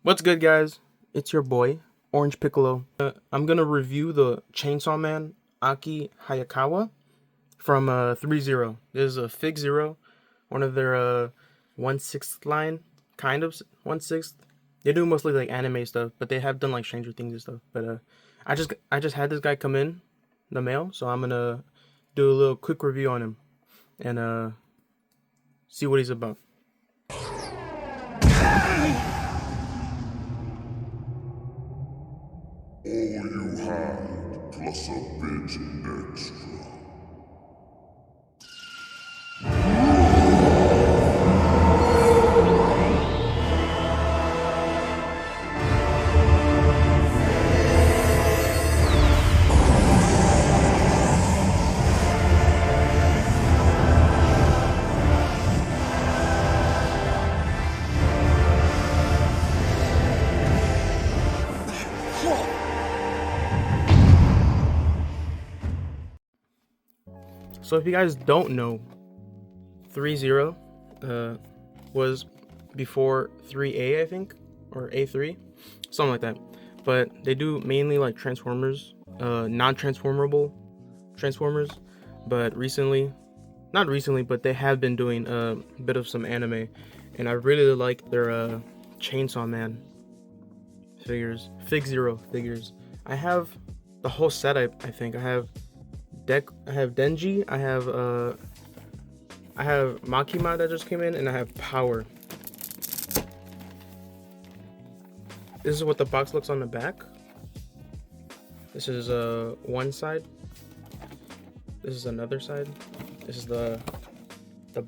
What's good, guys? It's your boy, Orange Piccolo. I'm gonna review the Chainsaw Man Aki Hayakawa from Threezero. This is a Figzero, one of their 1/6 line, kind of 1/6. They do mostly like anime stuff, but they have done like Stranger Things and stuff. But I just had this guy come in the mail, so I'm gonna do a little quick review on him and see what he's about. All you had, plus a bit extra. So if you guys don't know, Threezero was before 3A, I think, or A3, something like that. But they do mainly like Transformers, non-transformable Transformers. But not recently, but they have been doing a bit of some anime, and I really like their Chainsaw Man Figzero figures. I have the whole set. I think I have Denji, I have Makima that just came in, and I have Power. This is what the box looks on the back. This is one side. This is another side. This is the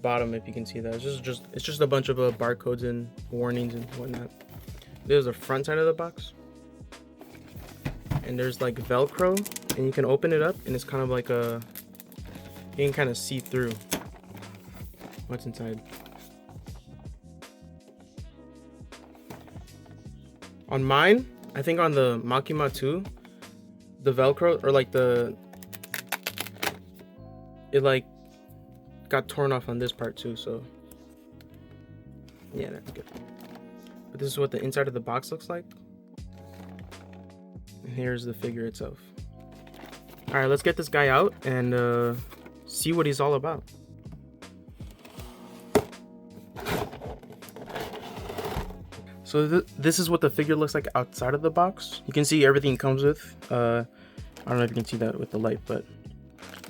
bottom, if you can see that. It's just a bunch of barcodes and warnings and whatnot. There's the front side of the box, and there's like Velcro, and you can open it up, and it's kind of like you can kind of see through what's inside. On mine, I think on the Makima 2, the Velcro, or like it like got torn off on this part too, so yeah, that's good. But this is what the inside of the box looks like. And here's the figure itself. All right, let's get this guy out and see what he's all about. So this is what the figure looks like outside of the box. You can see everything it comes with. I don't know if you can see that with the light, but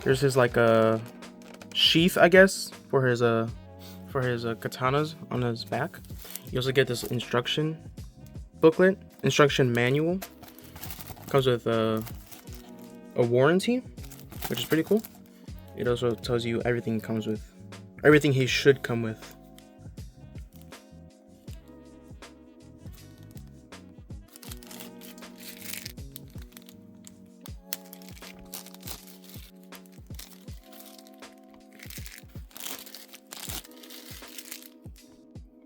here's his like a sheath, I guess, for his katanas on his back. You also get this instruction booklet, instruction manual. Comes with a warranty, which is pretty cool. It also tells you everything comes with, everything he should come with.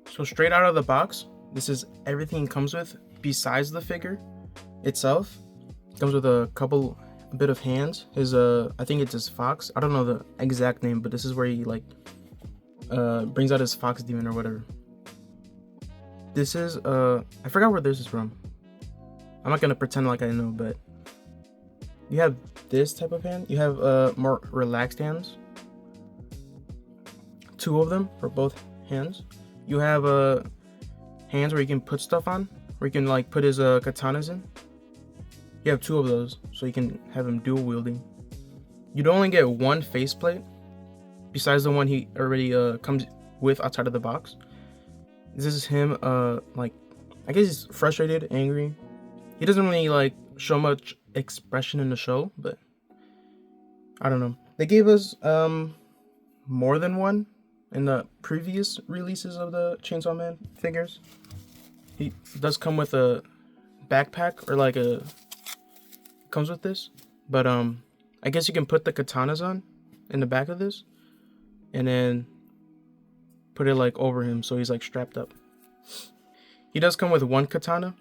So straight out of the box, this is everything it comes with besides the figure itself. It comes with a bit of hands. His I think it's his fox. I don't know the exact name, but this is where he like brings out his fox demon or whatever. This is I forgot where this is from. I'm not gonna pretend like I know, but you have this type of hand. You have more relaxed hands. 2 of them for both hands. You have hands where you can put stuff on, where you can like put his katanas in. You have 2 of those, so you can have him dual wielding. You'd only get 1 faceplate, besides the one he already comes with outside of the box. This is him, like, I guess he's frustrated, angry. He doesn't really like show much expression in the show, but I don't know. They gave us more than one in the previous releases of the Chainsaw Man figures. He does come with a backpack, or like comes with this, but I guess you can put the katanas on in the back of this and then put it like over him, so he's like strapped up. He does come with 1 katana.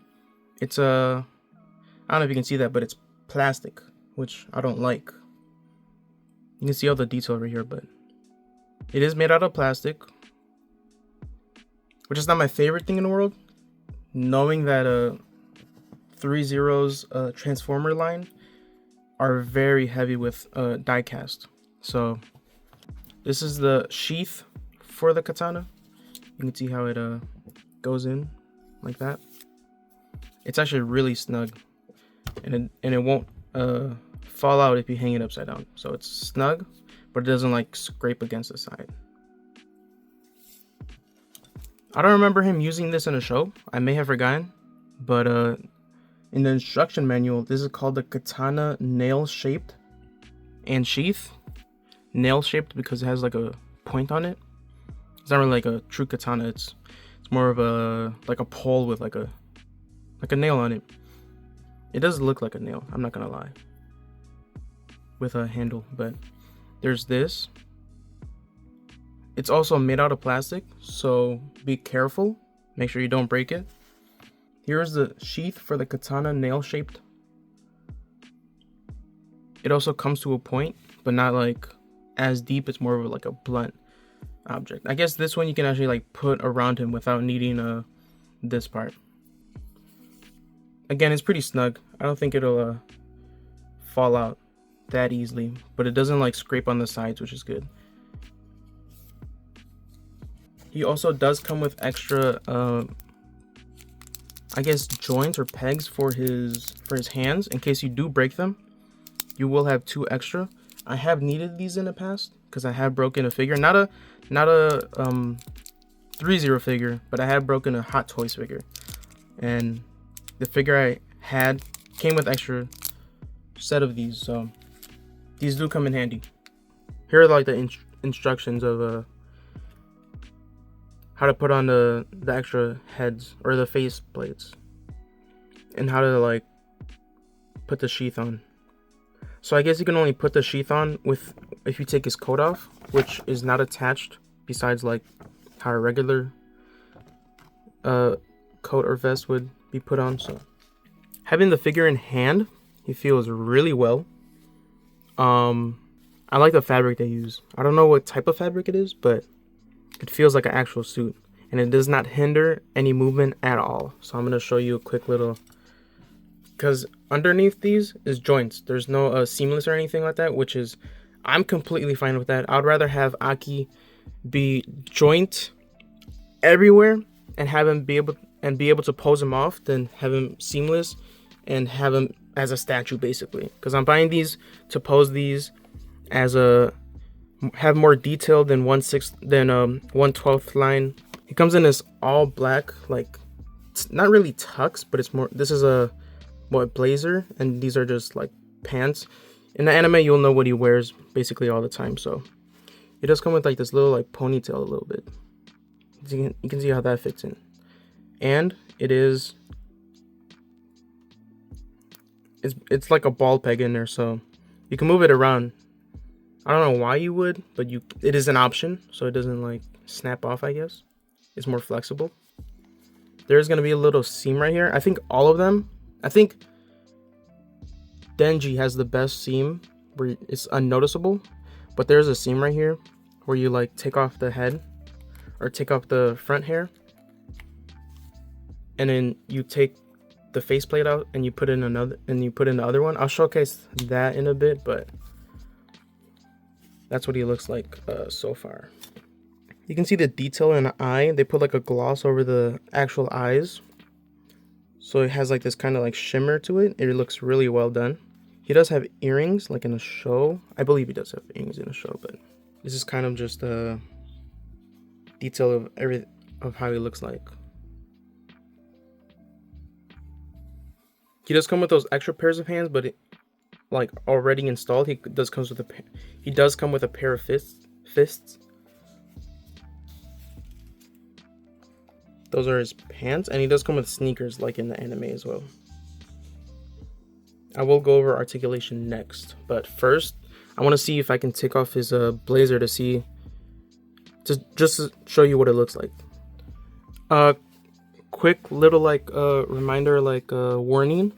It's I don't know if you can see that, but it's plastic, which I don't like. You can see all the detail over here, but it is made out of plastic, which is not my favorite thing in the world. knowing that Threezero's transformer line are very heavy with die cast. So this is the sheath for the katana. You can see how it goes in like that. It's actually really snug, and it won't fall out if you hang it upside down. So it's snug, but it doesn't like scrape against the side. I don't remember him using this in a show. I may have forgotten, but in the instruction manual, this is called the katana nail shaped and sheath. Nail shaped because it has like a point on it. It's not really like a true katana. It's more of a like a pole with like a nail on it. It does look like a nail, I'm not gonna lie, with a handle. But there's this. It's also made out of plastic, so be careful. Make sure you don't break it. Here's the sheath for the katana nail shaped. It also comes to a point, but not like as deep. It's more of like a blunt object. I guess this one you can actually like put around him without needing this part. Again, it's pretty snug. I don't think it'll fall out that easily, but it doesn't like scrape on the sides, which is good. He also does come with extra I guess joints or pegs for his hands in case you do break them. You will have 2 extra. I have needed these in the past because I have broken a figure, not a Threezero figure, but I have broken a Hot Toys figure, and the figure I had came with extra set of these, so these do come in handy. Here are like the instructions of how to put on the extra heads or the face plates, and how to like put the sheath on. So I guess you can only put the sheath on if you take his coat off, which is not attached besides like how a regular coat or vest would be put on. So having the figure in hand, he feels really well. I like the fabric they use. I don't know what type of fabric it is, but it feels like an actual suit, and it does not hinder any movement at all. So I'm gonna show you a quick little, because underneath these is joints. There's no seamless or anything like that, which is, I'm completely fine with that. I'd rather have Aki be joint everywhere and have him be able to pose him off than have him seamless and have him as a statue, basically. Because I'm buying these to pose these as have more detail than 1/12 line. It comes in this all black, like it's not really tux, but it's more, this is a blazer, and these are just like pants. In the anime, you'll know what he wears basically all the time. So it does come with like this little like ponytail a little bit. You can see how that fits in, and it's like a ball peg in there, so you can move it around. I don't know why you would, but it is an option, so it doesn't like snap off, I guess. It's more flexible. There's gonna be a little seam right here. I think Denji has the best seam where it's unnoticeable, but there's a seam right here where you like take off the head or take off the front hair, and then you take the faceplate out and you put in the other one. I'll showcase that in a bit, but that's what he looks like so far. You can see the detail in the eye. They put like a gloss over the actual eyes, so it has like this kind of like shimmer to it. It looks really well done. He does have earrings like in a show. I believe he does have earrings in a show, but this is kind of just a detail of how he looks like. He does come with those extra pairs of hands, but like already installed. He does come with a pair of fists. Those are his pants, and he does come with sneakers like in the anime as well. I will go over articulation next, but first I want to see if I can take off his blazer just to show you what it looks like. Quick little like reminder, like warning,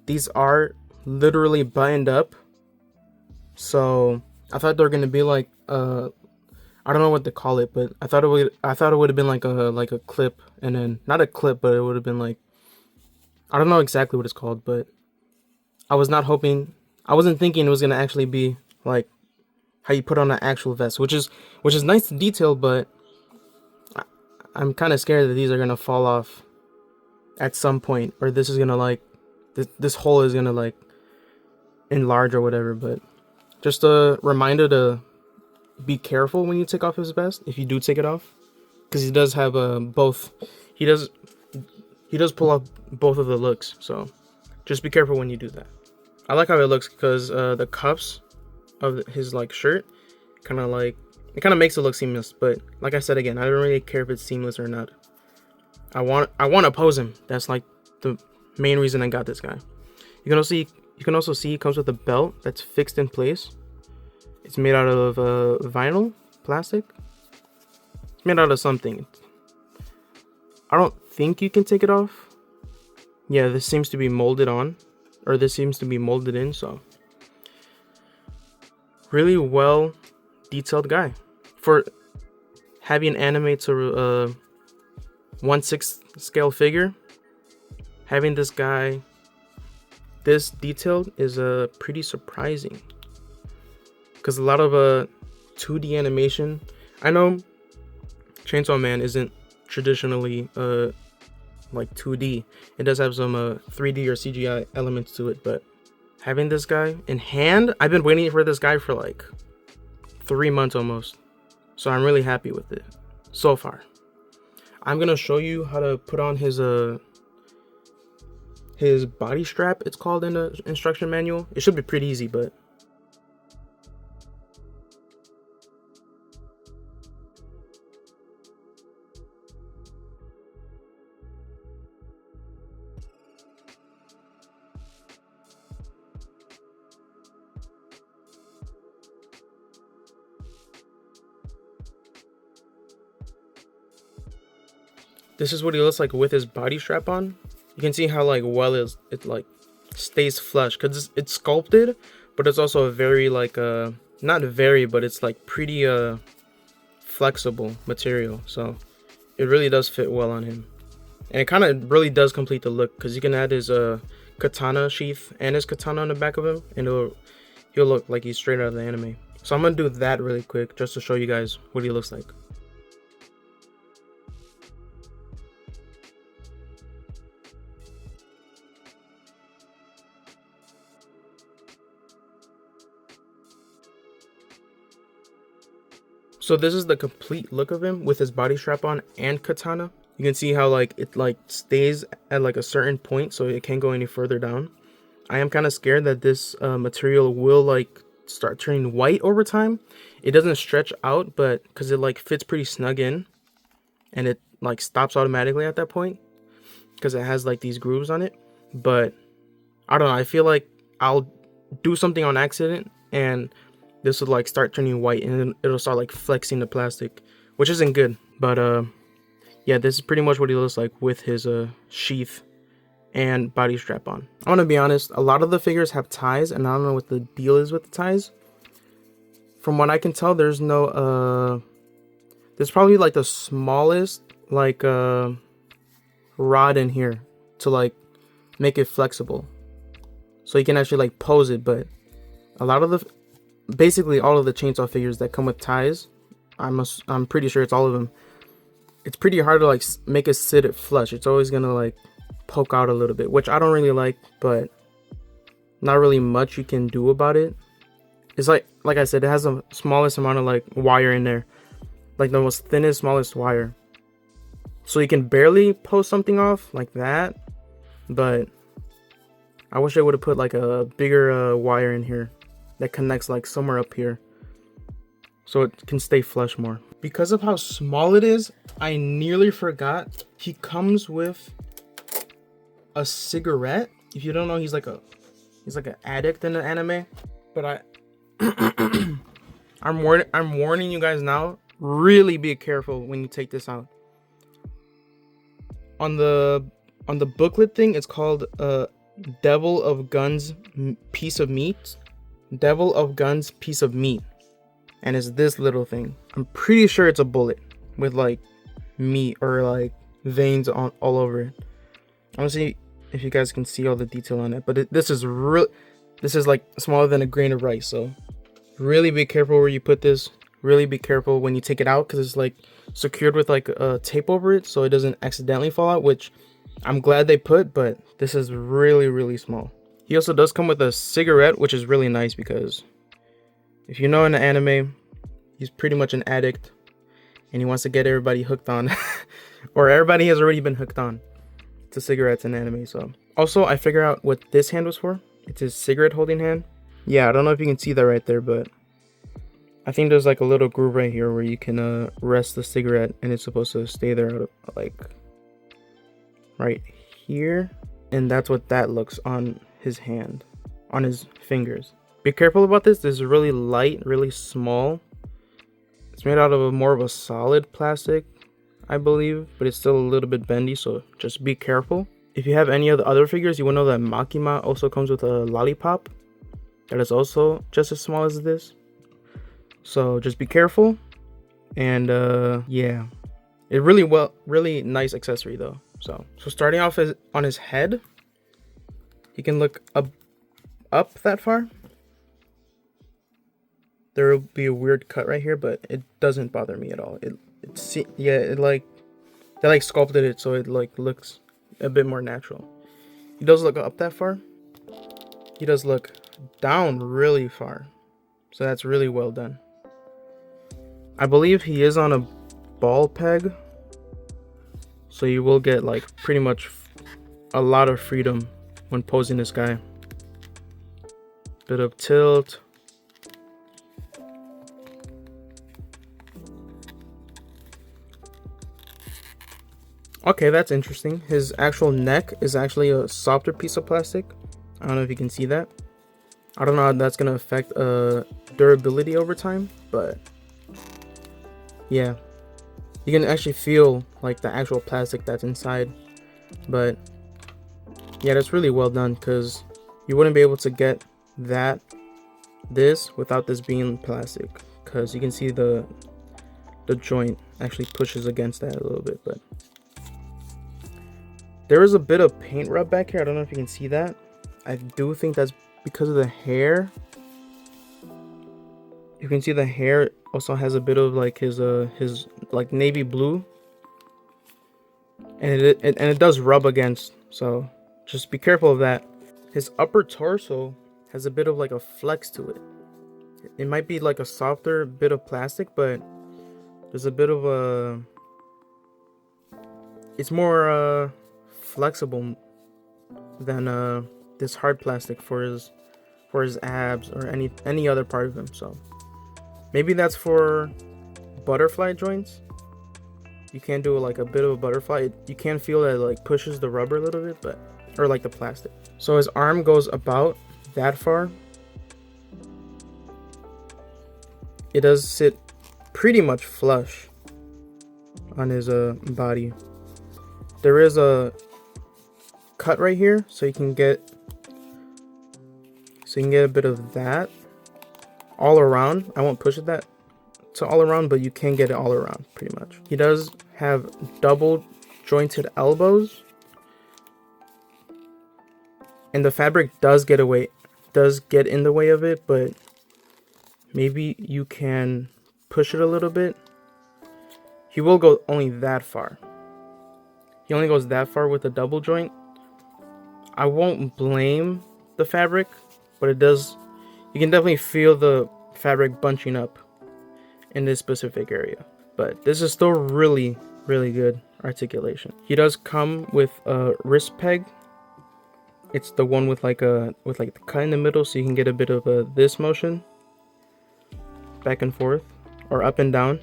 these are literally buttoned up, so I thought they were gonna be like I don't know what to call it, but I thought it would have been like a clip, and then not a clip, but it would have been like, I don't know exactly what it's called, but I wasn't thinking it was gonna actually be like how you put on an actual vest, which is nice to detail, but I'm kind of scared that these are gonna fall off at some point, or this is gonna like this hole is gonna like enlarge or whatever. But just a reminder to be careful when you take off his vest if you do take it off, because he does have both. He does pull off both of the looks, so just be careful when you do that. I like how it looks because the cuffs of his like shirt kind of makes it look seamless. But like I said again, I don't really care if it's seamless or not. I want to pose him. That's like the main reason I got this guy. You can also see he comes with a belt that's fixed in place. It's made out of vinyl, plastic. It's made out of something. I don't think you can take it off. Yeah, this seems to be molded on, or this seems to be molded in, so really well detailed guy. For having an anime to 1/6 scale figure, having this guy this detailed is pretty surprising, because a lot of 2D animation, I know Chainsaw Man isn't traditionally like 2D. It does have some 3D or CGI elements to it, but having this guy in hand, I've been waiting for this guy for like 3 months almost, so I'm really happy with it so far. I'm gonna show you how to put on his body strap, it's called in the instruction manual. It should be pretty easy, but this is what he looks like with his body strap on. You can see how like well it like stays flush, because it's sculpted, but it's also a very like not very, but it's like pretty flexible material, so it really does fit well on him. And it kind of really does complete the look, because you can add his katana sheath and his katana on the back of him, and he'll look like he's straight out of the anime. So I'm gonna do that really quick just to show you guys what he looks like. So this is the complete look of him with his body strap on and katana. You can see how like it like stays at like a certain point, so it can't go any further down. I am kind of scared that this material will like start turning white over time. It doesn't stretch out, but because it like fits pretty snug in, and it like stops automatically at that point because it has like these grooves on it. But I don't know, I feel like I'll do something on accident and this would like start turning white, and it'll start like flexing the plastic, which isn't good. But yeah, this is pretty much what he looks like with his sheath and body strap on. I'm gonna be honest, a lot of the figures have ties, and I don't know what the deal is with the ties. From what I can tell, there's no there's probably like the smallest like rod in here to like make it flexible, so you can actually like pose it. But a lot of the basically all of the chainsaw figures that come with ties, I'm pretty sure it's all of them, it's pretty hard to like make it sit it flush. It's always gonna like poke out a little bit, which I don't really like, but not really much you can do about it. It's like I said, it has the smallest amount of like wire in there, like the most thinnest, smallest wire, so you can barely pose something off like that. But I wish I would have put like a bigger wire in here that connects like somewhere up here, so it can stay flush more. Because of how small it is, I nearly forgot he comes with a cigarette. If you don't know, he's like an addict in the anime. But I'm warning you guys now, really be careful when you take this out. On the booklet thing, it's called Devil of Guns piece of meat. Devil of Guns piece of meat. and it's this little thing. I'm pretty sure it's a bullet with like meat or like veins on all over it. I want to see if you guys can see all the detail on it, but this is like smaller than a grain of rice. So really be careful where you put this. Really be careful when you take it out, because it's like secured with like a tape over it so it doesn't accidentally fall out, which I'm glad they put, but this is really small. He also does come with a cigarette, which is really nice, because if you know in the anime, he's pretty much an addict and he wants to get everybody hooked on or everybody has already been hooked on to cigarettes in anime. So also, I figured out what this hand was for. It's his cigarette holding hand. Yeah, I don't know if you can see that right there, but I think there's like a little groove right here where you can rest the cigarette, and it's supposed to stay there like right here. And that's what that looks on his hand, on his fingers. Be careful about this. This is really light, really small. It's made out of more of a solid plastic, I believe, but it's still a little bit bendy, so just be careful. If you have any of the other figures, you will know that Makima also comes with a lollipop that is also just as small as this. So just be careful. And yeah, it really nice accessory though. So starting off on his head, you can look up that far. There will be a weird cut right here, but it doesn't bother me at all. They like sculpted it so it like looks a bit more natural. He does look up that far. He does look down really far. So that's really well done. I believe he is on a ball peg, so you will get like pretty much a lot of freedom when posing this guy. Bit of tilt. Okay, that's interesting. His actual neck is actually a softer piece of plastic. I don't know if you can see that. I don't know how that's gonna affect durability over time, but yeah, you can actually feel like the actual plastic that's inside. But yeah, that's really well done, because you wouldn't be able to get this without this being plastic, because you can see the joint actually pushes against that a little bit. But there is a bit of paint rub back here. I don't know if you can see that. I do think that's because of the hair. You can see the hair also has a bit of like his like navy blue, and it does rub against, so just be careful of that. His upper torso has a bit of like a flex to it. It might be like a softer bit of plastic, but there's a bit of it's more flexible than this hard plastic for his abs or any other part of him. So maybe that's for butterfly joints. You can do like a bit of a butterfly. You can feel that it like pushes the rubber a little bit, but or like the plastic. So his arm goes about that far. It does sit pretty much flush on his body. There is a cut right here, so you can get a bit of that all around. I won't push it that to all around, but you can get it all around pretty much. He does have double jointed elbows, and the fabric does get in the way of it, but maybe you can push it a little bit. He will go only that far. He only goes that far with a double joint. I won't blame the fabric, but it does. You can definitely feel the fabric bunching up in this specific area. But this is still really good articulation. He does come with a wrist peg. It's the one with like the cut in the middle, so you can get a bit of this motion back and forth or up and down,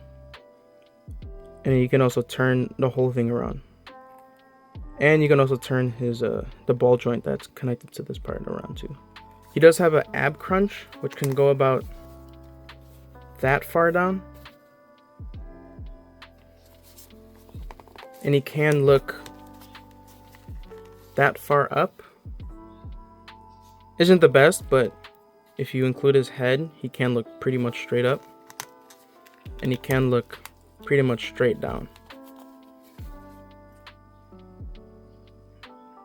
and you can also turn the whole thing around. And you can also turn his the ball joint that's connected to this part around too. He does have an ab crunch, which can go about that far down, and he can look that far up. Isn't the best, but if you include his head, he can look pretty much straight up. and he can look pretty much straight down.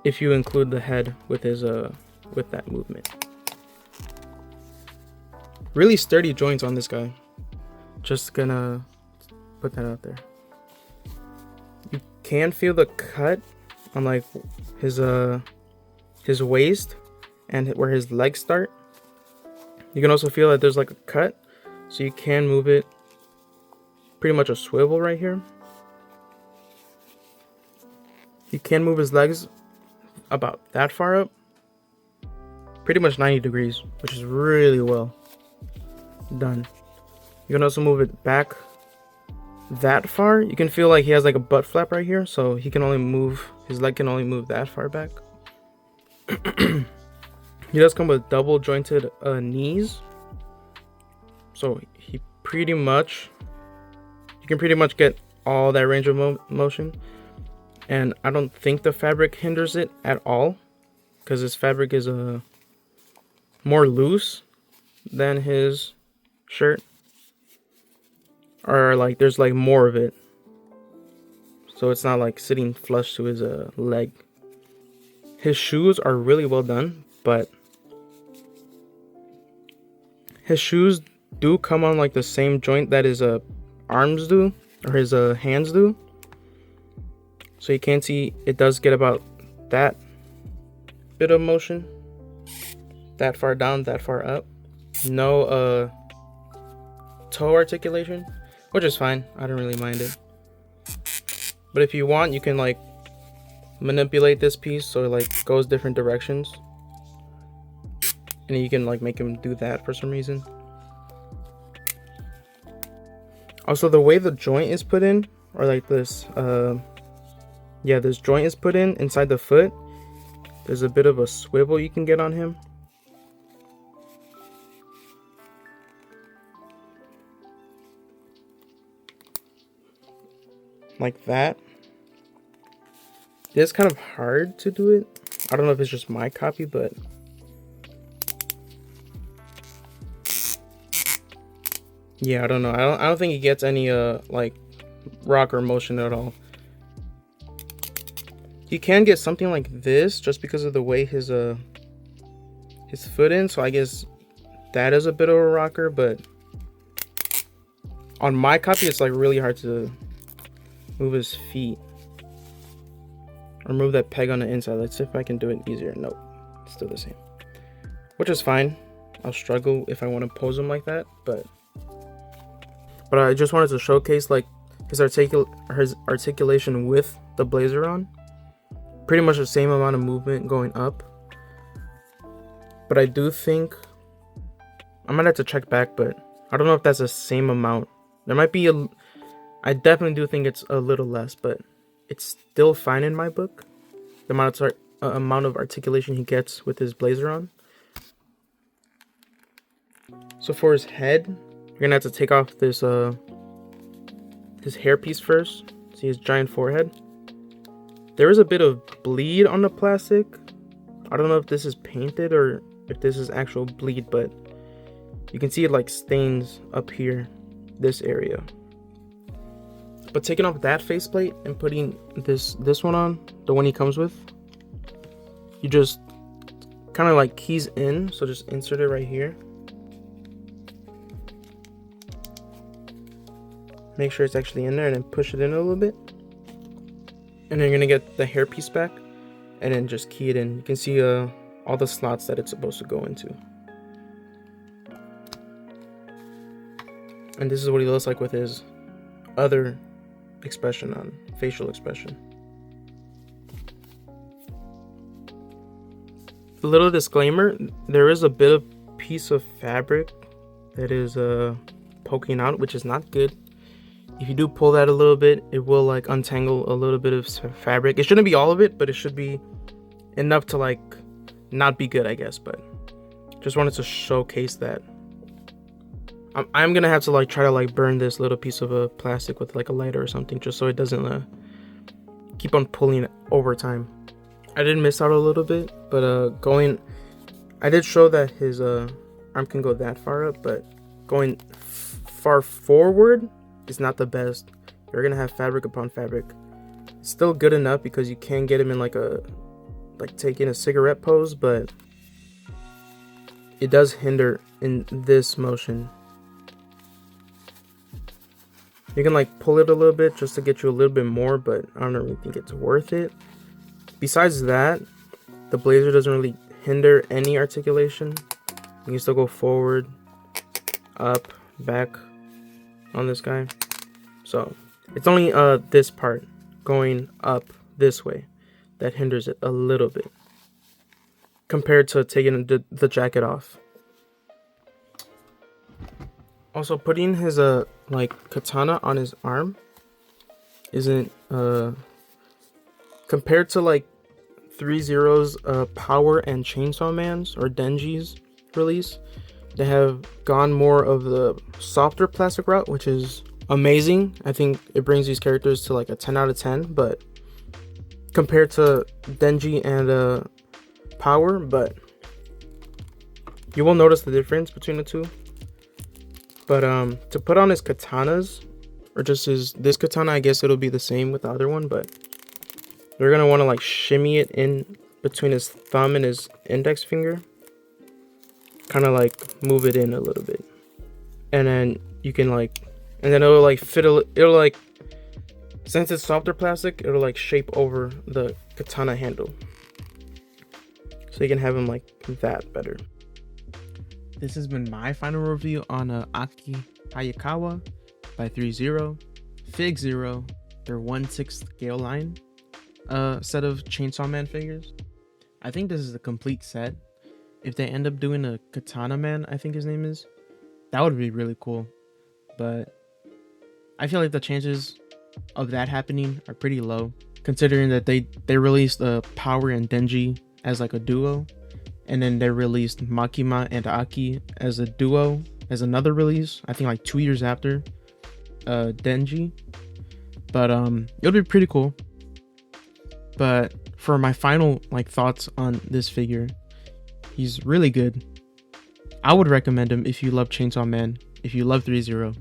If you include the head with his with that movement. Really sturdy joints on this guy. Just gonna put that out there. You can feel the cut on like his waist and where his legs start. You can also feel that there's like a cut, so you can move it. Pretty much a swivel right here. You can move his legs about that far up. Pretty much 90 degrees, which is really well done. You can also move it back that far. You can feel like he has like a butt flap right here, so he can only move, his leg can only move that far back. He does come with double jointed knees, so he pretty much, you can pretty much get all that range of motion. And I don't think the fabric hinders it at all, because his fabric is more loose than his shirt, or like there's like more of it, so it's not like sitting flush to his leg. His shoes are really well done, but his shoes do come on like the same joint that his arms do, or his hands do. So you can see it does get about that bit of motion, that far down, that far up. No toe articulation, which is fine. I don't really mind it. But if you want, you can like manipulate this piece so it like goes different directions, and you can like make him do that for some reason. Also, the way the joint is put in, or like this this joint is put in inside the foot, there's a bit of a swivel you can get on him. Like that. It's kind of hard to do it. I don't know if it's just my copy, but yeah, I don't know. I don't think he gets any like rocker motion at all. You can get something like this just because of the way his foot in, so I guess that is a bit of a rocker, but on my copy it's like really hard to move his feet or move that peg on the inside. Let's see if I can do it easier. Nope, it's still the same, which is fine. I'll struggle if I want to pose him like that, but I just wanted to showcase like his articulation with the blazer on. Pretty much the same amount of movement going up, but I do think I might have to check back, but I don't know if that's the same amount. There might be I definitely do think it's a little less, but it's still fine in my book, the amount of articulation he gets with his blazer on. So for his head, you're gonna have to take off this his hairpiece first. See his giant forehead? There is a bit of bleed on the plastic. I don't know if this is painted or if this is actual bleed, but you can see it like stains up here, this area. But taking off that faceplate and putting this one on, the one he comes with, you just kind of like keys in. So just insert it right here. Make sure it's actually in there, and then push it in a little bit. And then you're gonna get the hairpiece back, and then just key it in. You can see all the slots that it's supposed to go into. And this is what he looks like with his other expression on, facial expression. A little disclaimer, there is a bit of piece of fabric that is poking out, which is not good. If you do pull that a little bit, it will like untangle a little bit of fabric. It shouldn't be all of it, but it should be enough to like not be good, I guess. But just wanted to showcase that. I'm gonna have to like try to like burn this little piece of plastic with like a lighter or something, just so it doesn't keep on pulling over time. I did miss out a little bit, but I did show that his arm can go that far up, but going far forward it's not the best. You're gonna have fabric upon fabric. It's still good enough because you can get him in like taking a cigarette pose, but it does hinder in this motion. You can like pull it a little bit just to get you a little bit more, but I don't really think it's worth it. Besides that, the blazer doesn't really hinder any articulation. You can still go forward, up, back on this guy. So it's only this part going up this way that hinders it a little bit compared to taking the jacket off. Also, putting his like katana on his arm isn't compared to like Threezero's Power and Chainsaw Man's or Denji's release. They have gone more of the softer plastic route, which is amazing. I think it brings these characters to like a 10 out of 10, but compared to Denji and Power, but you will notice the difference between the two. But to put on his katanas, or just this katana, I guess it'll be the same with the other one, but you're gonna want to like shimmy it in between his thumb and his index finger, kind of like move it in a little bit, and then you can like, and then it'll like fit it'll like, since it's softer plastic, it'll like shape over the katana handle, so you can have him like that better. This has been my final review on Aki Hayakawa by Threezero, Figzero, their 1/6 scale line set of Chainsaw Man figures. I think this is a complete set. If they end up doing a Katana Man, I think his name is, that would be really cool. But I feel like the chances of that happening are pretty low, considering that they released Power and Denji as like a duo, and then they released Makima and Aki as a duo as another release, I think like 2 years after Denji. But it'll be pretty cool. But for my final like thoughts on this figure, he's really good. I would recommend him if you love Chainsaw Man, if you love Threezero,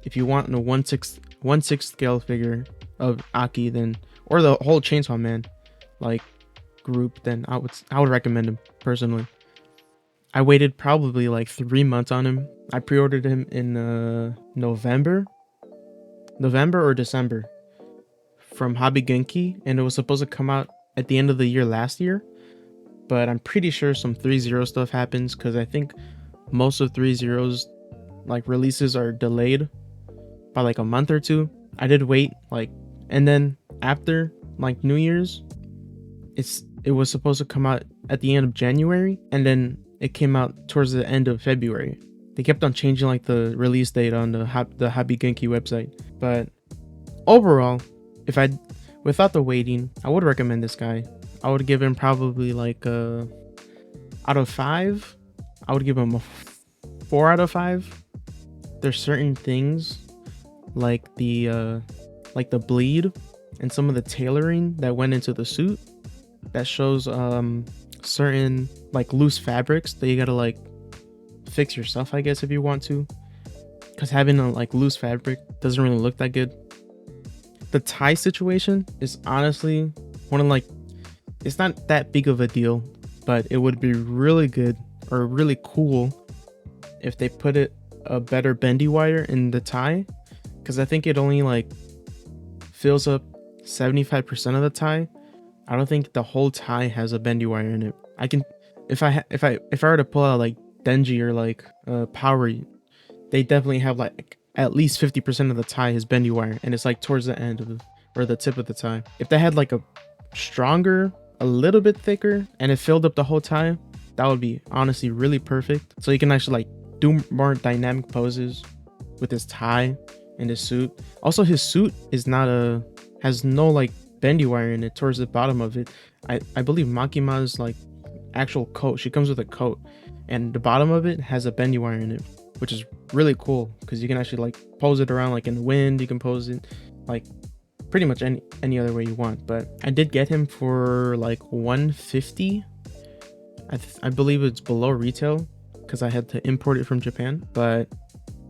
if you want a 1/6 scale figure of Aki, then, or the whole Chainsaw Man like group, then I would recommend him personally. I waited probably like 3 months on him. I pre-ordered him in November or December from Hobby Genki, and it was supposed to come out at the end of the year last year, but I'm pretty sure some Threezero stuff happens, because I think most of Threezero's like releases are delayed by like a month or two. I did wait like, and then after like New Year's, it was supposed to come out at the end of January, and then it came out towards the end of February. They kept on changing like the release date on the Hobby Genki website. But overall, without the waiting, I would recommend this guy. I would give him probably like out of 5, I would give him a 4 out of 5. There's certain things like the bleed and some of the tailoring that went into the suit that shows certain like loose fabrics that you gotta like fix yourself, I guess, if you want to, because having a like loose fabric doesn't really look that good. The tie situation is honestly one of like, it's not that big of a deal, but it would be really good or really cool if they put a better bendy wire in the tie, because I think it only like fills up 75% of the tie. I don't think the whole tie has a bendy wire in it. I can, if I were to pull out like Denji or like Power, they definitely have like at least 50% of the tie is bendy wire, and it's like towards the end of or the tip of the tie. If they had like a stronger, a little bit thicker, and it filled up the whole tie, that would be honestly really perfect. So you can actually like do more dynamic poses with his tie and his suit. Also, his suit is not has no like bendy wire in it towards the bottom of it. I believe Makima's like actual coat, she comes with a coat, and the bottom of it has a bendy wire in it, which is really cool because you can actually like pose it around like in the wind. You can pose it like pretty much any other way you want. But I did get him for like $150. I believe it's below retail because I had to import it from Japan. But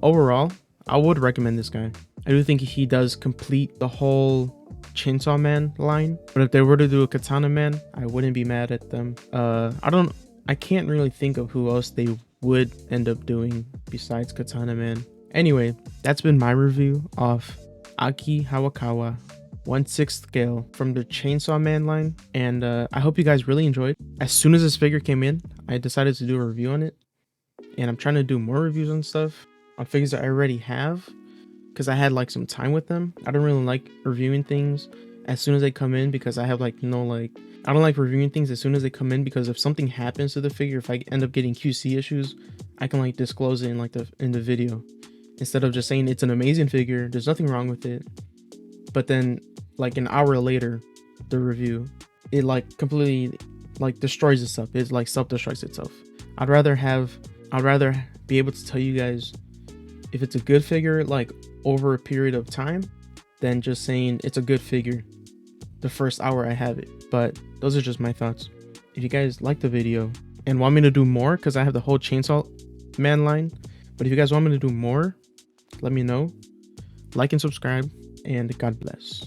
overall, I would recommend this guy. I do think he does complete the whole Chainsaw Man line, but if they were to do a Katana Man, I wouldn't be mad at them. I can't really think of who else they would end up doing besides Katana Man. Anyway, that's been my review of Aki Hayakawa 1/6 scale from the Chainsaw Man line, and I hope you guys really enjoyed. As soon as this figure came in, I decided to do a review on it, and I'm trying to do more reviews on stuff on figures that I already have, because I had like some time with them. I don't really like reviewing things as soon as they come in, because I have like I don't like reviewing things as soon as they come in, because if something happens to the figure, if I end up getting QC issues, I can like disclose it in like in the video, instead of just saying it's an amazing figure, there's nothing wrong with it, but then like an hour later, the review, it like completely like destroys itself. It's like self-destructs itself. I'd rather be able to tell you guys if it's a good figure like over a period of time than just saying it's a good figure the first hour I have it. But those are just my thoughts. If you guys like the video and want me to do more, because I have the whole Chainsaw Man line, but if you guys want me to do more, let me know. Like and subscribe, and God bless.